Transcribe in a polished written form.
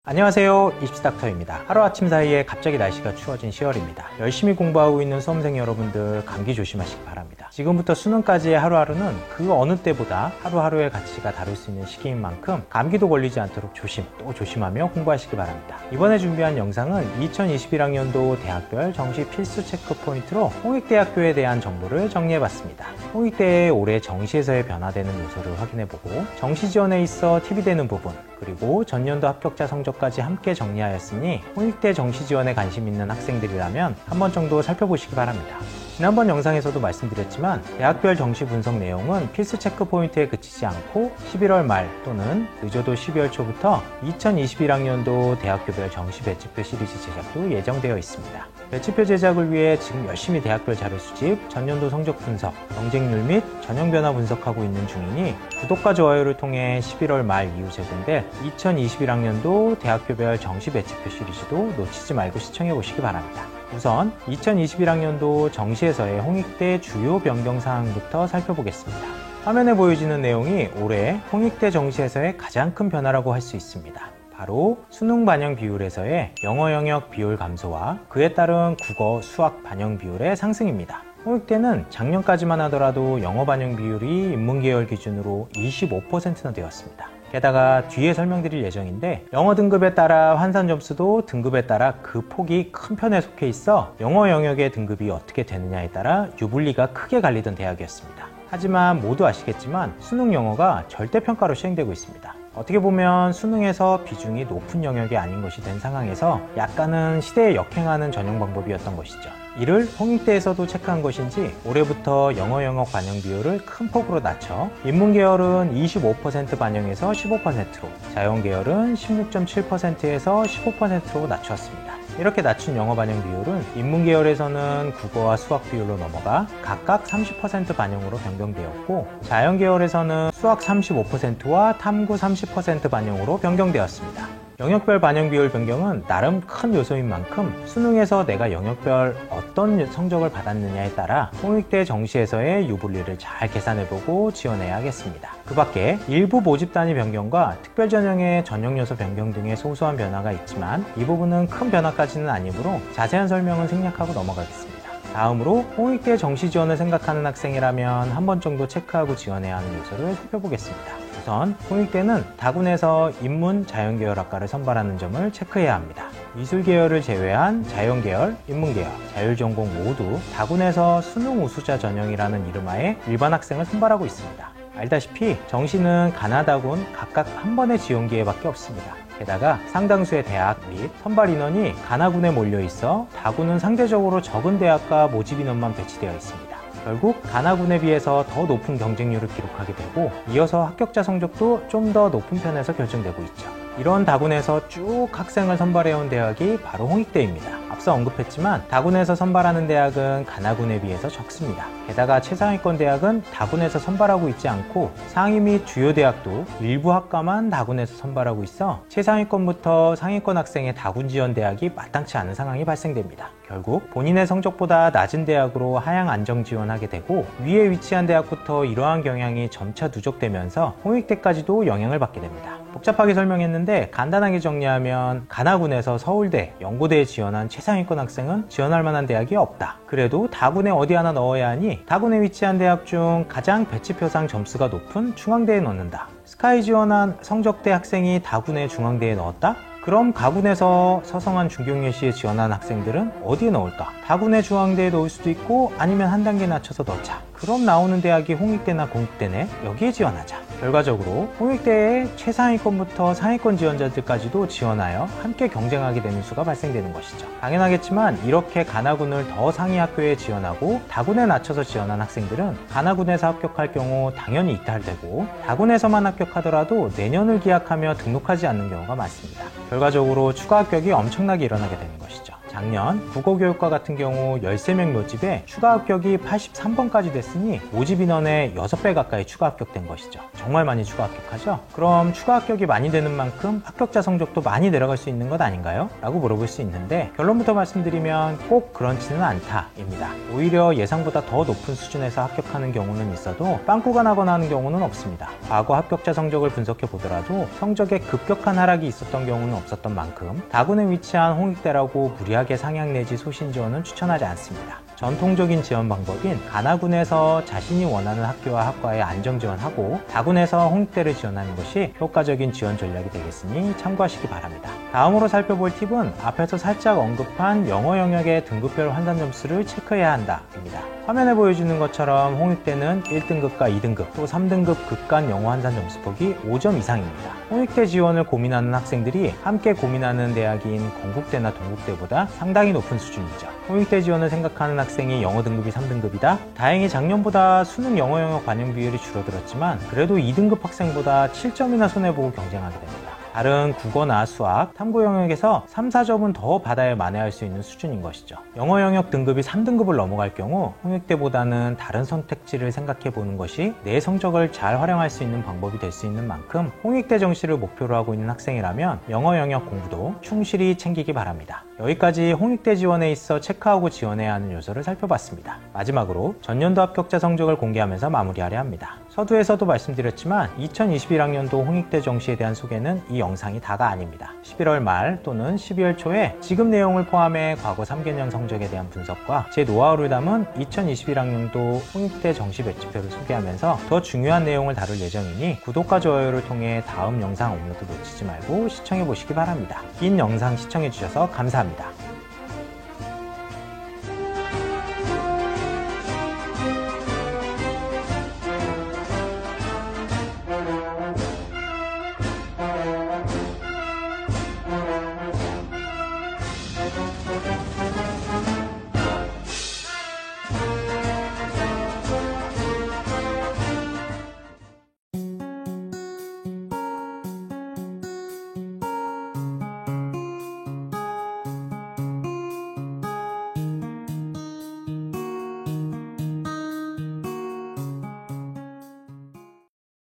안녕하세요, 입시닥터입니다. 하루아침 사이에 갑자기 날씨가 추워진 10월입니다. 열심히 공부하고 있는 수험생 여러분들 감기 조심하시기 바랍니다. 지금부터 수능까지의 하루하루는 그 어느 때보다 하루하루의 가치가 다를 수 있는 시기인 만큼 감기도 걸리지 않도록 또 조심하며 공부하시기 바랍니다. 이번에 준비한 영상은 2021학년도 대학별 정시 필수 체크 포인트로 홍익대학교에 대한 정보를 정리해봤습니다. 홍익대의 올해 정시에서의 변화되는 요소를 확인해보고 정시 지원에 있어 팁이 되는 부분, 그리고 전년도 합격자 성적까지 함께 정리하였으니 홍익대 정시 지원에 관심 있는 학생들이라면 한 번 정도 살펴보시기 바랍니다. 지난번 영상에서도 말씀드렸지만 대학별 정시 분석 내용은 필수 체크 포인트에 그치지 않고 11월 말 또는 늦어도 12월 초부터 2021학년도 대학교별 정시 배치표 시리즈 제작도 예정되어 있습니다. 배치표 제작을 위해 지금 열심히 대학별 자료 수집, 전년도 성적 분석, 경쟁률 및 전형 변화 분석하고 있는 중이니 구독과 좋아요를 통해 11월 말 이후 제공될 2021학년도 대학교별 정시 배치표 시리즈도 놓치지 말고 시청해 보시기 바랍니다. 우선 2021학년도 정시에서의 홍익대 주요 변경 사항부터 살펴보겠습니다. 화면에 보여지는 내용이 올해 홍익대 정시에서의 가장 큰 변화라고 할 수 있습니다. 바로 수능 반영 비율에서의 영어 영역 비율 감소와 그에 따른 국어, 수학 반영 비율의 상승입니다. 홍익대는 작년까지만 하더라도 영어 반영 비율이 인문계열 기준으로 25%나 되었습니다. 게다가 뒤에 설명드릴 예정인데 영어 등급에 따라 환산 점수도 등급에 따라 그 폭이 큰 편에 속해 있어 영어 영역의 등급이 어떻게 되느냐에 따라 유불리가 크게 갈리던 대학이었습니다. 하지만 모두 아시겠지만 수능 영어가 절대평가로 시행되고 있습니다. 어떻게 보면 수능에서 비중이 높은 영역이 아닌 것이 된 상황에서 약간은 시대에 역행하는 전형 방법이었던 것이죠. 이를 홍익대에서도 체크한 것인지 올해부터 영어 영역 반영 비율을 큰 폭으로 낮춰 인문계열은 25% 반영에서 15%로, 자연계열은 16.7%에서 15%로 낮추었습니다. 이렇게 낮춘 영어 반영 비율은 인문계열에서는 국어와 수학 비율로 넘어가 각각 30% 반영으로 변경되었고, 자연계열에서는 수학 35%와 탐구 30% 반영으로 변경되었습니다. 영역별 반영 비율 변경은 나름 큰 요소인 만큼 수능에서 내가 영역별 어떤 성적을 받았느냐에 따라 홍익대 정시에서의 유불리를 잘 계산해보고 지원해야 하겠습니다. 그 밖에 일부 모집 단위 변경과 특별 전형의 전형 요소 변경 등의 소소한 변화가 있지만 이 부분은 큰 변화까지는 아니므로 자세한 설명은 생략하고 넘어가겠습니다. 다음으로 홍익대 정시 지원을 생각하는 학생이라면 한 번 정도 체크하고 지원해야 하는 요소를 살펴보겠습니다. 우선 홍익대는 다군에서 인문, 자연계열 학과를 선발하는 점을 체크해야 합니다. 미술계열을 제외한 자연계열, 인문계열, 자율전공 모두 다군에서 수능 우수자 전형이라는 이름하에 일반 학생을 선발하고 있습니다. 알다시피 정시는 가나다군 각각 한 번의 지원 기회밖에 없습니다. 게다가 상당수의 대학 및 선발 인원이 가나군에 몰려 있어 다군은 상대적으로 적은 대학과 모집 인원만 배치되어 있습니다. 결국 가나군에 비해서 더 높은 경쟁률을 기록하게 되고 이어서 합격자 성적도 좀 더 높은 편에서 결정되고 있죠. 이런 다군에서 쭉 학생을 선발해온 대학이 바로 홍익대입니다. 앞서 언급했지만 다군에서 선발하는 대학은 가나군에 비해서 적습니다. 게다가 최상위권 대학은 다군에서 선발하고 있지 않고 상위 및 주요 대학도 일부 학과만 다군에서 선발하고 있어 최상위권부터 상위권 학생의 다군 지원 대학이 마땅치 않은 상황이 발생됩니다. 결국 본인의 성적보다 낮은 대학으로 하향 안정 지원하게 되고 위에 위치한 대학부터 이러한 경향이 점차 누적되면서 홍익대까지도 영향을 받게 됩니다. 복잡하게 설명했는데 간단하게 정리하면 가나군에서 서울대, 연고대에 지원한 최상위권 학생은 지원할 만한 대학이 없다. 그래도 다군에 어디 하나 넣어야 하니 다군에 위치한 대학 중 가장 배치표상 점수가 높은 중앙대에 넣는다. 스카이 지원한 성적대 학생이 다군의 중앙대에 넣었다? 그럼 가군에서 서성한 중경예시에 지원한 학생들은 어디에 넣을까? 다군의 중앙대에 넣을 수도 있고 아니면 한 단계 낮춰서 넣자. 그럼 나오는 대학이 홍익대나 공익대네? 여기에 지원하자. 결과적으로 홍익대의 최상위권부터 상위권 지원자들까지도 지원하여 함께 경쟁하게 되는 수가 발생되는 것이죠. 당연하겠지만 이렇게 가나군을 더 상위 학교에 지원하고 다군에 낮춰서 지원한 학생들은 가나군에서 합격할 경우 당연히 이탈되고 다군에서만 합격하더라도 내년을 기약하며 등록하지 않는 경우가 많습니다. 결과적으로 추가 합격이 엄청나게 일어나게 되는 것이죠. 작년 국어교육과 같은 경우 13명 모집에 추가 합격이 83번까지 됐으니 모집 인원의 6배 가까이 추가 합격된 것이죠. 정말 많이 추가 합격하죠? 그럼 추가 합격이 많이 되는 만큼 합격자 성적도 많이 내려갈 수 있는 것 아닌가요? 라고 물어볼 수 있는데 결론부터 말씀드리면 꼭 그렇지는 않다입니다. 오히려 예상보다 더 높은 수준에서 합격하는 경우는 있어도 빵꾸가 나거나 하는 경우는 없습니다. 과거 합격자 성적을 분석해 보더라도 성적에 급격한 하락이 있었던 경우는 없었던 만큼 다군에 위치한 홍익대라고 무리하게 상향 내지 소신 지원은 추천하지 않습니다. 전통적인 지원 방법인 가나군에서 자신이 원하는 학교와 학과에 안정 지원하고 다군에서 홍익대를 지원하는 것이 효과적인 지원 전략이 되겠으니 참고하시기 바랍니다. 다음으로 살펴볼 팁은 앞에서 살짝 언급한 영어 영역의 등급별 환산 점수를 체크해야 한다입니다. 화면에 보여주는 것처럼 홍익대는 1등급과 2등급 또 3등급 극간 영어 환산 점수폭이 5점 이상입니다. 홍익대 지원을 고민하는 학생들이 함께 고민하는 대학인 건국대나 동국대보다 상당히 높은 수준이죠. 홍익대 지원을 생각하는 학생이 영어 등급이 3등급이다? 다행히 작년보다 수능 영어 영역 반영 비율이 줄어들었지만 그래도 2등급 학생보다 7점이나 손해보고 경쟁하게 됩니다. 다른 국어나 수학, 탐구 영역에서 3, 4점은 더 받아야 만회할 수 있는 수준인 것이죠. 영어 영역 등급이 3등급을 넘어갈 경우 홍익대보다는 다른 선택지를 생각해 보는 것이 내 성적을 잘 활용할 수 있는 방법이 될 수 있는 만큼 홍익대 정시를 목표로 하고 있는 학생이라면 영어 영역 공부도 충실히 챙기기 바랍니다. 여기까지 홍익대 지원에 있어 체크하고 지원해야 하는 요소를 살펴봤습니다. 마지막으로 전년도 합격자 성적을 공개하면서 마무리하려 합니다. 서두에서도 말씀드렸지만 2021학년도 홍익대 정시에 대한 소개는 이 영상이 다가 아닙니다. 11월 말 또는 12월 초에 지급 내용을 포함해 과거 3개년 성적에 대한 분석과 제 노하우를 담은 2021학년도 홍익대 정시 배치표를 소개하면서 더 중요한 내용을 다룰 예정이니 구독과 좋아요를 통해 다음 영상 업로드 놓치지 말고 시청해 보시기 바랍니다. 긴 영상 시청해 주셔서 감사합니다.